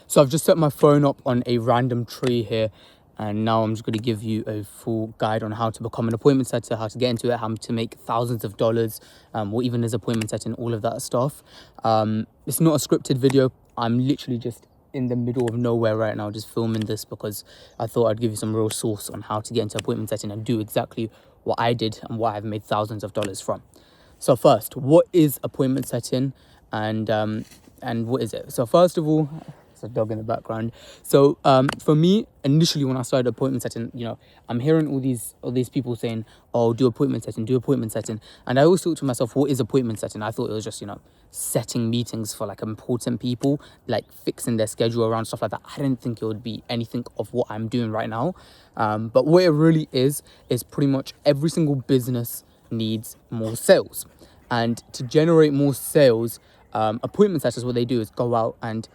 So I've just set my phone up on a random tree here, and now I'm just going to give you a full guide on how to become an appointment setter, how to get into it, how to make thousands of dollars, or even as appointment setting, all of that stuff. It's not a scripted video. I'm literally just in the middle of nowhere right now, just filming this because I thought I'd give you some real source on how to get into appointment setting and do exactly what I did and what I've made thousands of dollars from. So first, what is appointment setting, and what is it? So first of all, there's a dog in the background. So for me, initially when I started appointment setting, I'm hearing all these people saying, "Oh, do appointment setting," and I always thought to myself, "What is appointment setting?" I thought it was just setting meetings for like important people, like fixing their schedule around stuff like that. I didn't think it would be anything of what I'm doing right now, but what it really is pretty much every single business needs more sales, and to generate more sales, appointment setters, what they do is go out and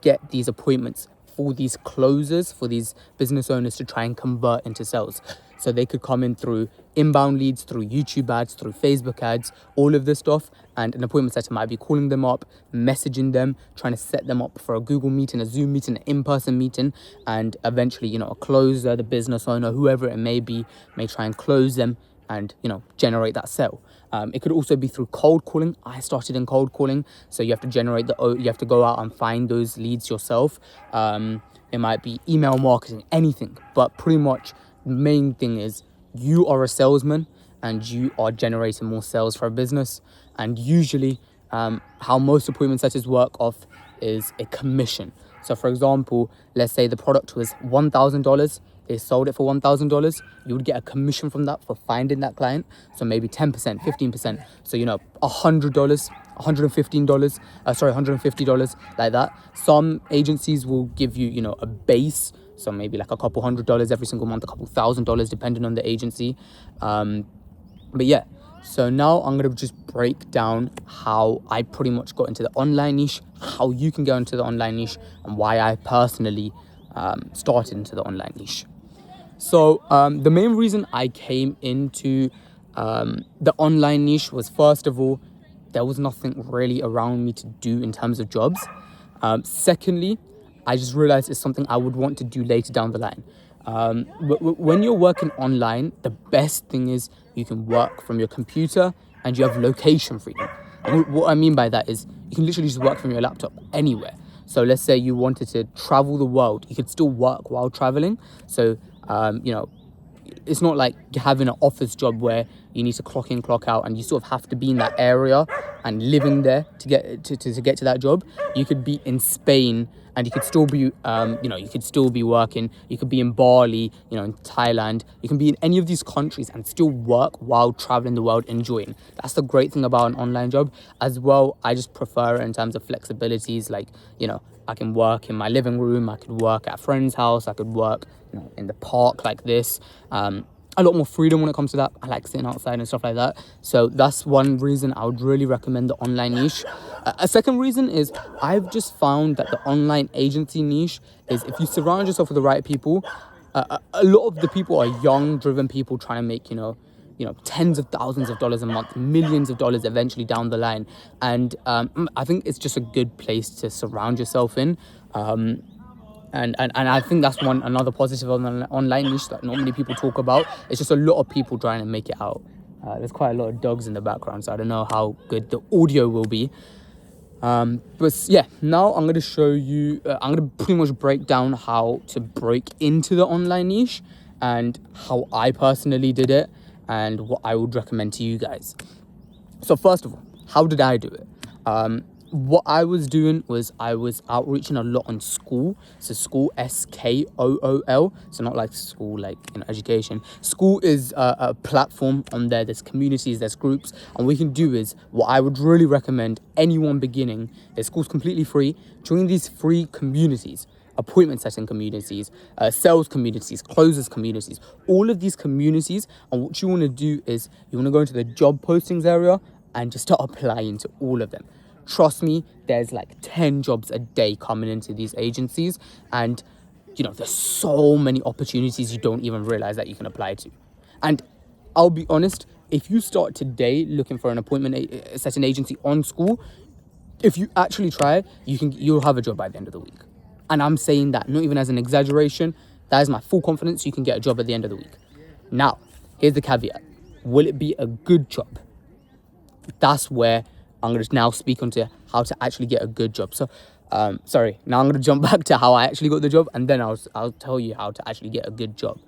get these appointments for these closers, for these business owners to try and convert into sales. So they could come in through inbound leads, through YouTube ads, through Facebook ads, all of this stuff. And an appointment setter might be calling them up, messaging them, trying to set them up for a Google meeting, a Zoom meeting, an in-person meeting. And eventually, a closer, the business owner, whoever it may be, may try and close them and, generate that sale. It could also be through cold calling. I started in cold calling, so you have to you have to go out and find those leads yourself. It might be email marketing, anything, but pretty much the main thing is you are a salesman and you are generating more sales for a business. And usually, how most appointment setters work off is a commission. So for example, let's say the product was $1,000. They sold it for $1,000. You would get a commission from that for finding that client. So maybe 10%, 15%. So, $100, $115, $150, like that. Some agencies will give you, a base. So maybe like a couple $100 every single month, a couple $1,000, depending on the agency. But yeah, so now I'm going to just break down how I pretty much got into the online niche, how you can go into the online niche, and why I personally started into the online niche. So the main reason I came into the online niche was, first of all, there was nothing really around me to do in terms of jobs. Secondly, I just realized it's something I would want to do later down the line. When you're working online, the best thing is you can work from your computer and you have location freedom. And what I mean by that is you can literally just work from your laptop anywhere. So let's say you wanted to travel the world, you could still work while traveling. So, it's not like having an office job where you need to clock in, clock out, and you sort of have to be in that area and living there to get to that job. You could be in Spain and you could still be, you could still be working. You could be in Bali, in Thailand. You can be in any of these countries and still work while traveling the world, enjoying. That's the great thing about an online job. As well, I just prefer it in terms of flexibilities. Like, I can work in my living room. I could work at a friend's house. I could work, in the park like this. A lot more freedom when it comes to that. I like sitting outside and stuff like that. So that's one reason I would really recommend the online niche. A second reason is I've just found that the online agency niche is, if you surround yourself with the right people, a lot of the people are young, driven people trying to make, tens of thousands of dollars a month, millions of dollars eventually down the line. And I think it's just a good place to surround yourself in. And I think that's another positive on the online niche that not many people talk about. It's just a lot of people trying to make it out. There's quite a lot of dogs in the background, so I don't know how good the audio will be. But yeah, now I'm going to show you, I'm going to pretty much break down how to break into the online niche and how I personally did it and what I would recommend to you guys. So first of all, how did I do it? What I was doing was I was outreaching a lot on Skool. So Skool, Skool. So not like school, like education. Skool is a platform on there. There's communities, there's groups. And what you can do is, what I would really recommend anyone beginning, Skool's completely free. Join these free communities. Appointment setting communities, sales communities, closers communities, all of these communities. And what you want to do is you want to go into the job postings area and just start applying to all of them. Trust me, there's like 10 jobs a day coming into these agencies, and there's so many opportunities you don't even realize that you can apply to. And I'll be honest, if you start today looking for an appointment setting agency on Skool, if you actually try, you'll have a job by the end of the week. And I'm saying that not even as an exaggeration. That is my full confidence you can get a job at the end of the week. Now, here's the caveat. Will it be a good job? That's where I'm going to now speak onto how to actually get a good job. So, now I'm going to jump back to how I actually got the job, and then I'll tell you how to actually get a good job.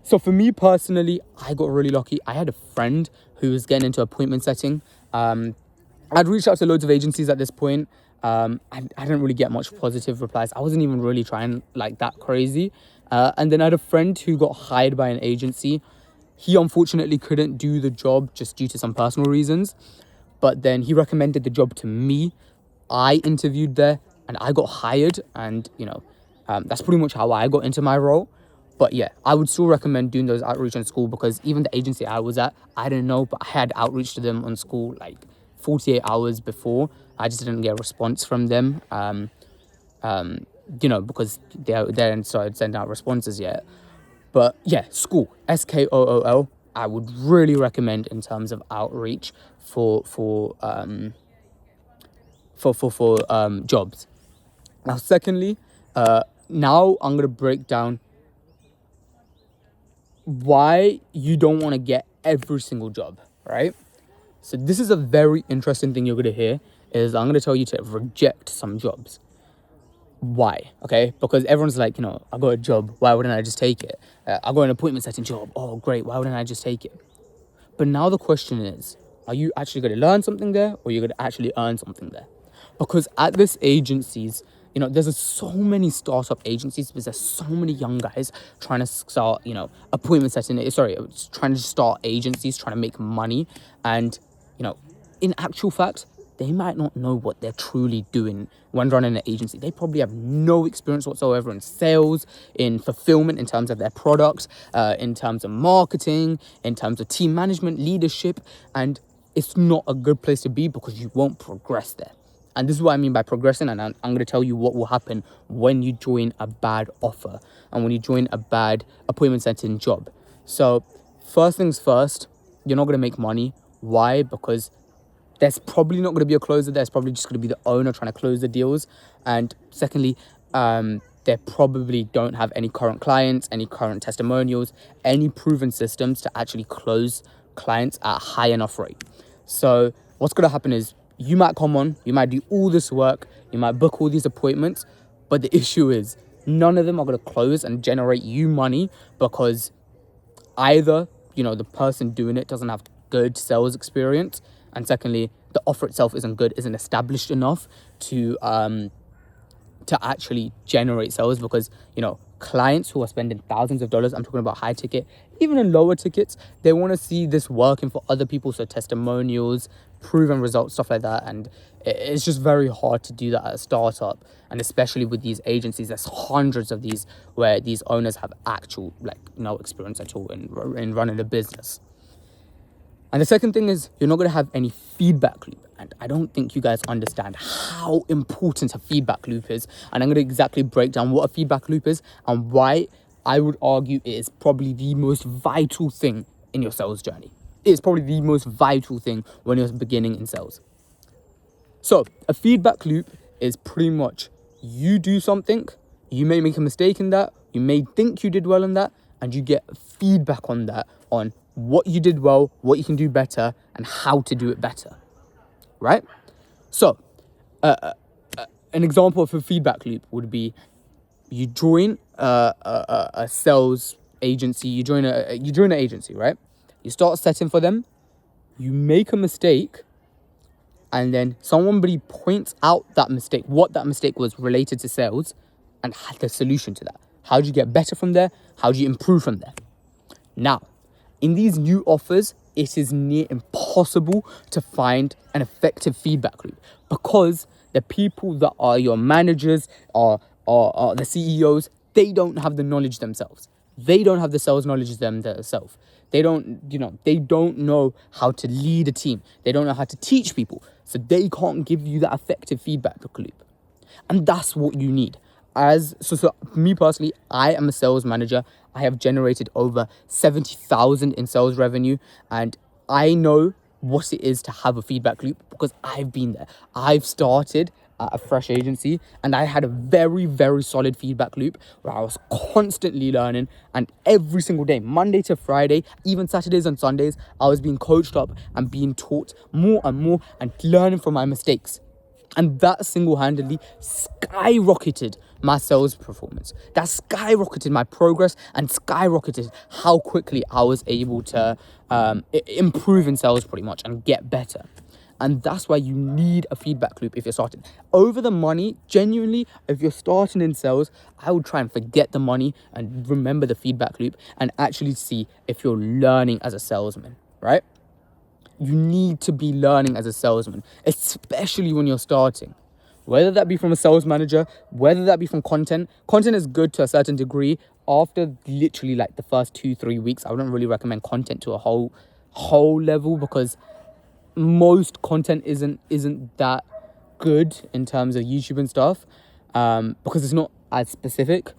So for me personally, I got really lucky. I had a friend who was getting into appointment setting. I'd reached out to loads of agencies at this point. I didn't really get much positive replies. I wasn't even really trying like that crazy. And then I had a friend who got hired by an agency. He unfortunately couldn't do the job just due to some personal reasons. But then he recommended the job to me. I interviewed there and I got hired. And, that's pretty much how I got into my role. But yeah, I would still recommend doing those outreach on school, because even the agency I was at, I didn't know, but I had outreach to them on school like 48 hours before. I just didn't get a response from them, because they hadn't started sending out responses yet. But yeah, school, SKOOL, I would really recommend in terms of outreach for jobs. Now, secondly, now I'm gonna break down why you don't want to get every single job, right? So this is a very interesting thing you're going to hear, is I'm going to tell you to reject some jobs. Why? Okay, because everyone's like, I got a job, why wouldn't I just take it? I got an appointment setting job, oh great, why wouldn't I just take it? But now the question is, are you actually going to learn something there, or you're going to actually earn something there? Because at this agencies, there's so many startup agencies, because there's so many young guys trying to start, appointment setting, trying to start agencies, trying to make money. And, in actual fact, they might not know what they're truly doing when running an agency. They probably have no experience whatsoever in sales, in fulfillment, in terms of their product, in terms of marketing, in terms of team management, leadership. And it's not a good place to be, because you won't progress there. And this is what I mean by progressing. And I'm going to tell you what will happen when you join a bad offer and when you join a bad appointment setting job. So first things first, you're not going to make money. Why? Because there's probably not going to be a closer. There's probably just going to be the owner trying to close the deals. And secondly, they probably don't have any current clients, any current testimonials, any proven systems to actually close clients at a high enough rate. So what's going to happen is, you might come on, you might do all this work, you might book all these appointments, but the issue is none of them are going to close and generate you money, because either, the person doing it doesn't have good sales experience, and secondly, the offer itself isn't established enough to actually generate sales, because, clients who are spending thousands of dollars, I'm talking about high ticket, even in lower tickets, they want to see this working for other people. So testimonials, proven results, stuff like that. And it's just very hard to do that at a startup. And especially with these agencies, there's hundreds of these where these owners have actual, no experience at all in running a business. And the second thing is, you're not going to have any feedback loop. And I don't think you guys understand how important a feedback loop is. And I'm going to exactly break down what a feedback loop is and why I would argue it is probably the most vital thing in your sales journey. It is probably the most vital thing when you're beginning in sales. So a feedback loop is pretty much, you do something, you may make a mistake in that, you may think you did well in that, and you get feedback on that, on what you did well, what you can do better, and how to do it better, right? So, an example of a feedback loop would be, you join a sales agency, you join an agency, right? You start setting for them, you make a mistake, and then somebody points out that mistake, what that mistake was related to sales, and the solution to that. How do you get better from there? How do you improve from there? Now, in these new offers, it is near impossible to find an effective feedback loop, because the people that are your managers, are the CEOs, they don't have the knowledge themselves. They don't have the sales knowledge themselves. They don't know how to lead a team. They don't know how to teach people. So they can't give you that effective feedback loop. And that's what you need. So me personally, I am a sales manager. I have generated over 70,000 in sales revenue, and I know what it is to have a feedback loop, because I've been there. I've started at a fresh agency, and I had a very, very solid feedback loop where I was constantly learning, and every single day, Monday to Friday, even Saturdays and Sundays, I was being coached up and being taught more and more and learning from my mistakes. And that single-handedly skyrocketed my sales performance. That skyrocketed my progress and skyrocketed how quickly I was able to improve in sales pretty much and get better. And that's why you need a feedback loop if you're starting. Over the money, genuinely, if you're starting in sales, I would try and forget the money and remember the feedback loop and actually see if you're learning as a salesman, right? You need to be learning as a salesman, especially when you're starting. Whether that be from a sales manager, whether that be from content. Content is good to a certain degree. After literally like the first 2-3 weeks, I wouldn't really recommend content to a whole level, because most content isn't that good in terms of YouTube and stuff, because it's not as specific.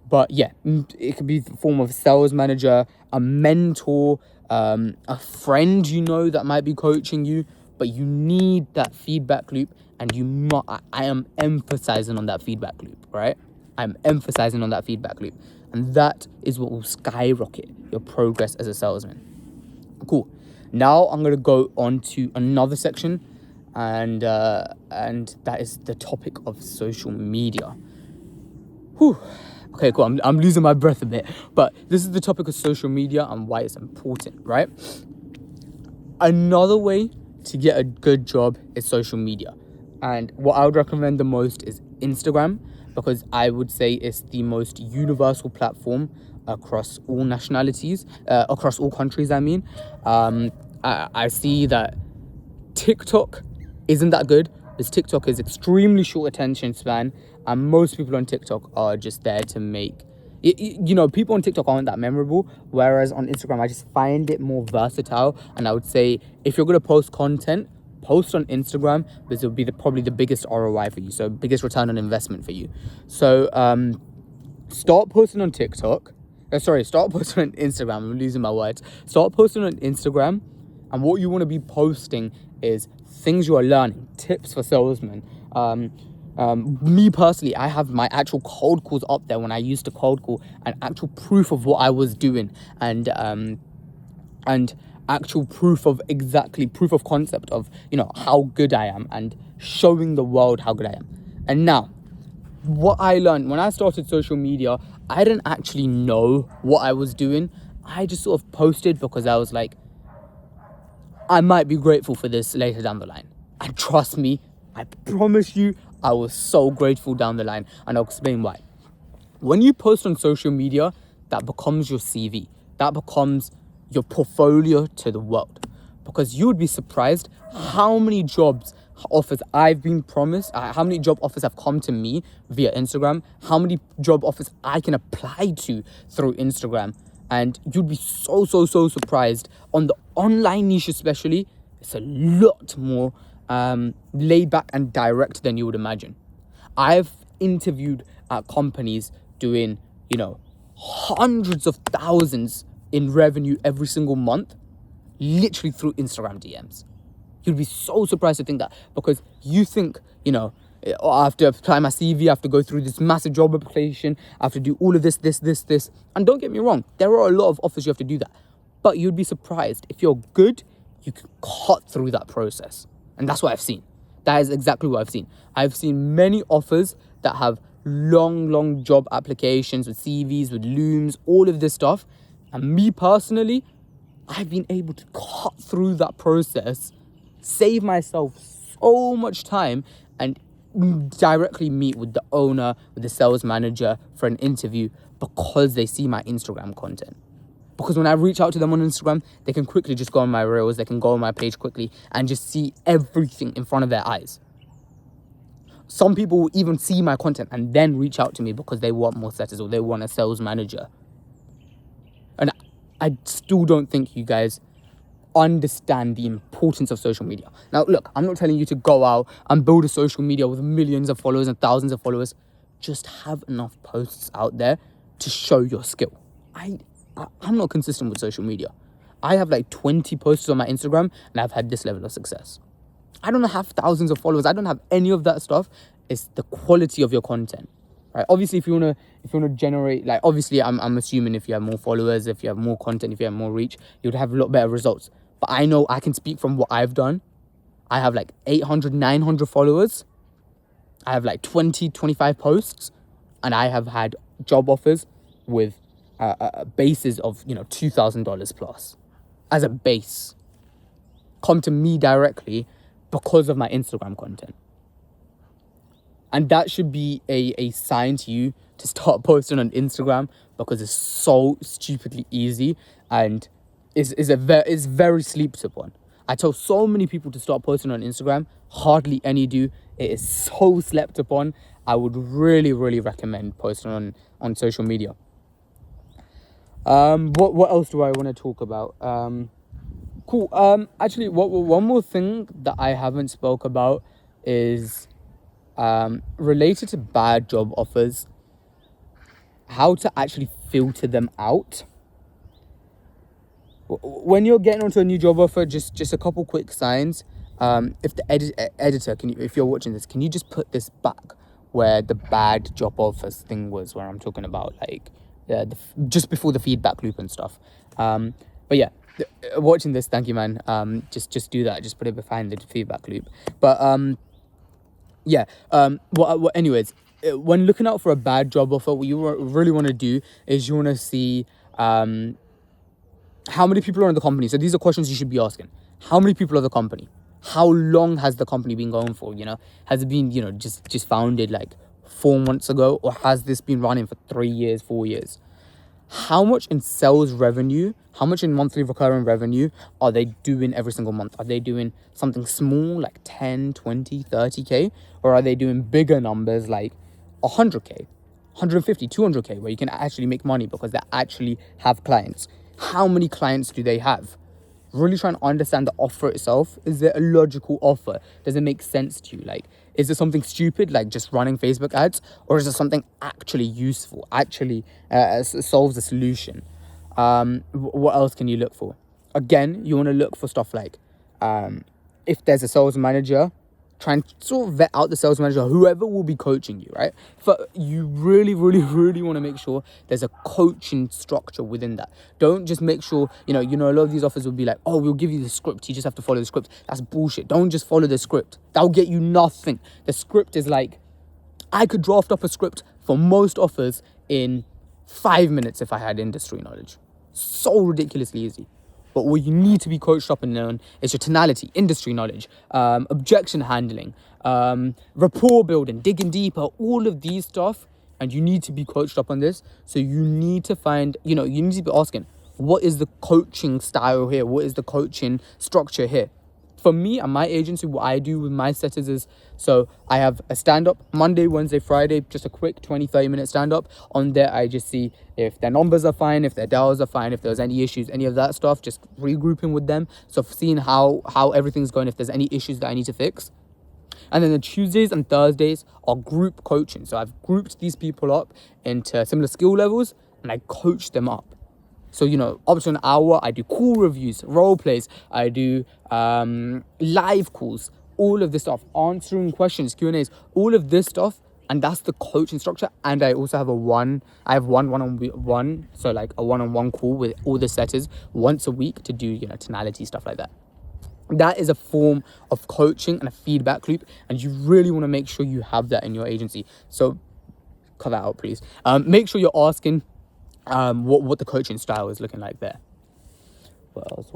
But yeah, it could be the form of a sales manager, a mentor, a friend that might be coaching you. But you need that feedback loop, and I am emphasizing on that feedback loop, right? I'm emphasizing on that feedback loop, and that is what will skyrocket your progress as a salesman. Cool. Now I'm going to go on to another section, and that is the topic of social media. Whew. Okay, cool. I'm losing my breath a bit, but this is the topic of social media and why it's important, right? Another way to get a good job is social media. And what I would recommend the most is Instagram, because I would say it's the most universal platform across all nationalities, across all countries, I mean. I see that TikTok isn't that good, because TikTok is extremely short attention span, and most people on TikTok are just there to make... people on TikTok aren't that memorable, whereas on Instagram, I just find it more versatile. And I would say if you're going to post content, post on Instagram, because it'll be probably the biggest ROI for you, so biggest return on investment for you. So start posting on TikTok. Start posting on Instagram. I'm losing my words. Start posting on Instagram, and what you want to be posting is things you are learning, tips for salesmen. Me personally, I have my actual cold calls up there when I used to cold call, and actual proof of what I was doing, and actual proof of concept of how good I am, and showing the world how good I am. And now, what I learned when I started social media, I didn't actually know what I was doing. I just sort of posted because I was like, I might be grateful for this later down the line. And trust me, I promise you, I was so grateful down the line, and I'll explain why. When you post on social media, that becomes your CV. That becomes your portfolio to the world, because you would be surprised how many job offers I've been promised, how many job offers have come to me via Instagram, how many job offers I can apply to through Instagram. And you'd be so surprised. On the online niche especially, it's a lot more laid back and direct than you would imagine. I've interviewed at companies doing, hundreds of thousands in revenue every single month, literally through Instagram DMs. You'd be so surprised to think that, because you think, I have to apply my CV, I have to go through this massive job application, I have to do all of this. And don't get me wrong, there are a lot of offers you have to do that. But you'd be surprised. If you're good, you can cut through that process. And that's what I've seen. That is exactly what I've seen. I've seen many offers that have long job applications with CVs, with looms, all of this stuff. And me personally, I've been able to cut through that process, save myself so much time, and directly meet with the owner, with the sales manager for an interview, because they see my Instagram content. Because when I reach out to them on Instagram, they can quickly just go on my reels, they can go on my page quickly and just see everything in front of their eyes. Some people will even see my content and then reach out to me because they want more setters or they want a sales manager. And I still don't think you guys understand the importance of social media. Now, look, I'm not telling you to go out and build a social media with millions of followers and thousands of followers. Just have enough posts out there to show your skill. I'm not consistent with social media. I have like 20 posts on my Instagram and I've had this level of success. I don't have thousands of followers. I don't have any of that stuff. It's the quality of your content, right? Obviously, if you wanna generate, like, obviously, I'm assuming if you have more followers, if you have more content, if you have more reach, you'd have a lot better results. But I know I can speak from what I've done. I have like 800, 900 followers. I have like 20, 25 posts, and I have had job offers with bases of, $2,000 plus as a base. Come to me directly because of my Instagram content. And that should be a sign to you to start posting on Instagram, because it's so stupidly easy and is very slept upon. I tell so many people to start posting on Instagram. Hardly any do. It is so slept upon. I would really, really recommend posting on social media. What else do I want to talk about? Cool. Actually, one more thing that I haven't spoke about is related to bad job offers. How to actually filter them out. When you're getting onto a new job offer, just a couple quick signs. If the editor, if you're watching this, can you just put this back where the bad job offers thing was, where I'm talking about like just before the feedback loop and stuff. But yeah, watching this, thank you, man. Just do that. Just put it behind the feedback loop. But yeah. Anyways, when looking out for a bad job offer, what you really want to do is you want to see how many people are in the company. So these are questions you should be asking. How many people are the company? How long has the company been going for? Has it been, just founded like 4 months ago, or has this been running for 3 years, 4 years? How much in sales revenue, how much in monthly recurring revenue are they doing every single month? Are they doing something small like 10, 20, 30K? Or are they doing bigger numbers like 100K, 150, 200K, where you can actually make money because they actually have clients? How many clients do they have? Really trying to understand the offer itself. Is it a logical offer? Does it make sense to you? Like, is it something stupid like just running Facebook ads, or is it something actually useful, actually solves a solution? What else can you look for? Again, you want to look for stuff like if there's a sales manager, try and sort of vet out the sales manager, whoever will be coaching you, right? But you really, really, really want to make sure there's a coaching structure within that. Don't just make sure, a lot of these offers will be like, oh, we'll give you the script, you just have to follow the script. That's bullshit. Don't just follow the script. That'll get you nothing. The script is like, I could draft up a script for most offers in 5 minutes if I had industry knowledge. So ridiculously easy. But what you need to be coached up and learn is your tonality, industry knowledge, objection handling, rapport building, digging deeper, all of these stuff. And you need to be coached up on this. So you need to find, you need to be asking, what is the coaching style here? What is the coaching structure here? For me and my agency, what I do with my setters is, so I have a stand-up Monday, Wednesday, Friday, just a quick 20, 30-minute stand-up. On there, I just see if their numbers are fine, if their dials are fine, if there's any issues, any of that stuff, just regrouping with them. So seeing how everything's going, if there's any issues that I need to fix. And then the Tuesdays and Thursdays are group coaching. So I've grouped these people up into similar skill levels, and I coach them up. So, up to an hour, I do call reviews, role plays, I do live calls, all of this stuff, answering questions, Q&As, all of this stuff. And that's the coaching structure. And I also have one-on-one, so like a one-on-one call with all the setters once a week to do, tonality, stuff like that. That is a form of coaching and a feedback loop. And you really want to make sure you have that in your agency. So cut that out, please. Make sure you're asking what the coaching style is looking like there. What else?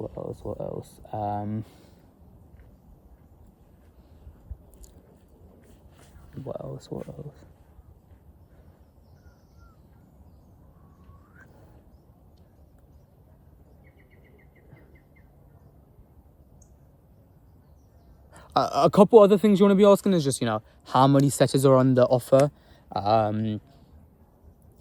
A couple other things you want to be asking is just, how many setters are on the offer?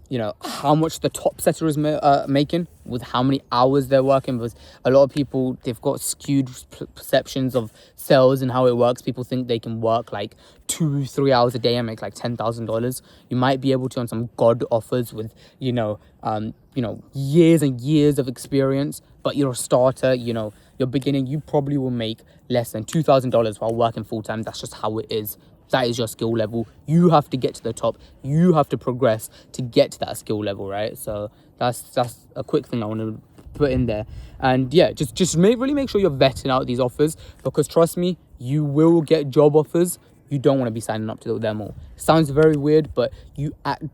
you know, how much the top setter is making with how many hours they're working. Because a lot of people, they've got skewed perceptions of sales and how it works. People think they can work like 2-3 hours a day and make like $10,000. You might be able to on some god offers with, you know, years and years of experience, but you're a starter, you know, you're beginning, you probably will make less than $2,000 while working full-time. That's just how it is. That is your skill level. You have to get to the top. You have to progress to get to that skill level, right? So that's a quick thing I want to put in there. And yeah, just really make sure you're vetting out these offers, because trust me, you will get job offers. You don't want to be signing up to them all. Sounds very weird, but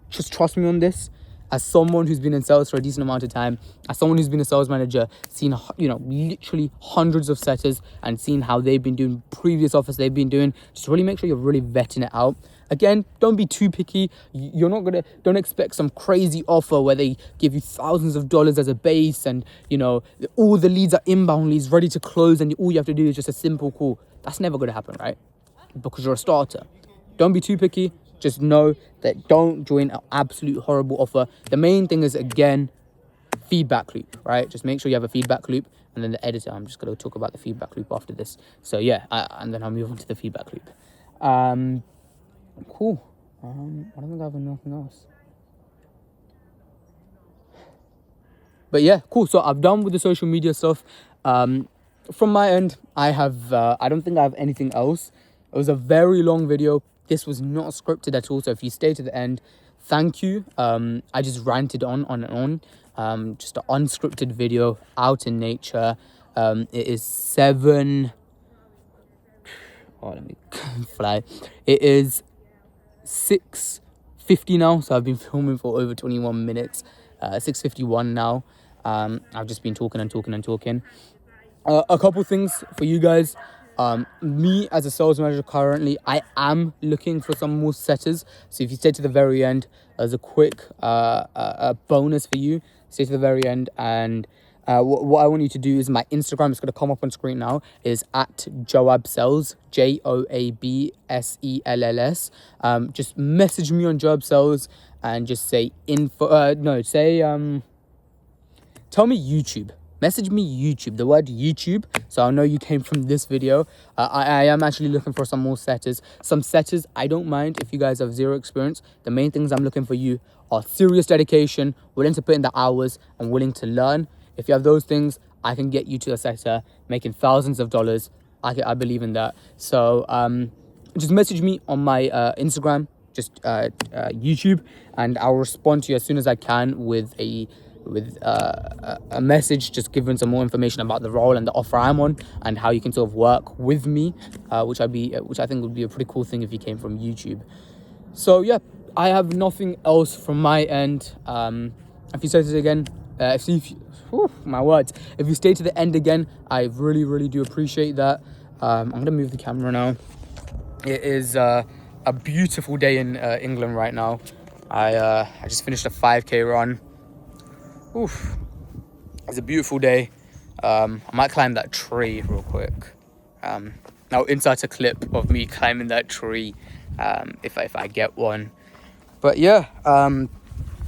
just trust me on this. As someone who's been in sales for a decent amount of time, as someone who's been a sales manager, seen, you know, literally hundreds of setters and seen how they've been doing, previous offers they've been doing, just really make sure you're really vetting it out. Again, don't be too picky. Don't expect some crazy offer where they give you thousands of dollars as a base and, you know, all the leads are inbound leads ready to close and all you have to do is just a simple call. That's never going to happen, right? Because you're a starter. Don't be too picky. Just know that don't join an absolute horrible offer. The main thing is, again, feedback loop, right? Just make sure you have a feedback loop. And then the editor, I'm just going to talk about the feedback loop after this. So yeah, and then I'll move on to the feedback loop. Cool. I don't think I have anything else. But yeah, cool. So I've done with the social media stuff. From my end, I don't think I have anything else. It was a very long video. This was not scripted at all. So if you stay to the end, thank you. I just ranted on and on. Just an unscripted video out in nature. It is 7. Oh, let me fly. It is 6:50 now. So I've been filming for over 21 minutes. 6:51 now. I've just been talking. A couple things for you guys. Me as a sales manager currently, I am looking for some more setters. So if you stay to the very end, as a quick bonus for you, stay to the very end. And what I want you to do is my Instagram is going to come up on screen now, is at Joab Sells, JOABSELLS. Just message me on Joab Sells and just say tell me YouTube. Message me YouTube, the word YouTube, so I know you came from this video. I am actually looking for some more setters. Some setters, I don't mind if you guys have zero experience. The main things I'm looking for you are serious dedication, willing to put in the hours, and willing to learn. If you have those things, I can get you to a setter making thousands of dollars. I believe in that. So just message me on my Instagram, just YouTube, and I'll respond to you as soon as I can with a message, just giving some more information about the role and the offer I'm on and how you can sort of work with me, which I think would be a pretty cool thing if you came from YouTube. So yeah, I have nothing else from my end. If you say this again, if you stay to the end again, I really do appreciate that. I'm gonna move the camera now. It is a beautiful day in England right now. I just finished a 5k run. Oof, it's a beautiful day. I might climb that tree real quick. I'll insert a clip of me climbing that tree if I get one. But yeah,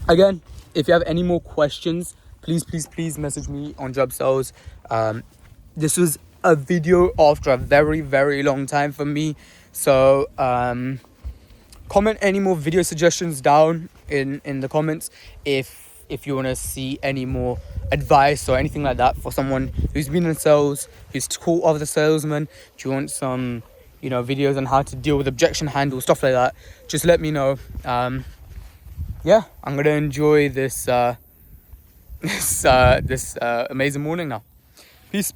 again, if you have any more questions, please message me on Joab Sells. This was a video after a very long time for me. So comment any more video suggestions down in the comments if you want to see any more advice or anything like that for someone who's been in sales, who's taught other salesmen. Do you want some, videos on how to deal with objection handle, stuff like that? Just let me know. Yeah, I'm gonna enjoy this amazing morning now. Peace.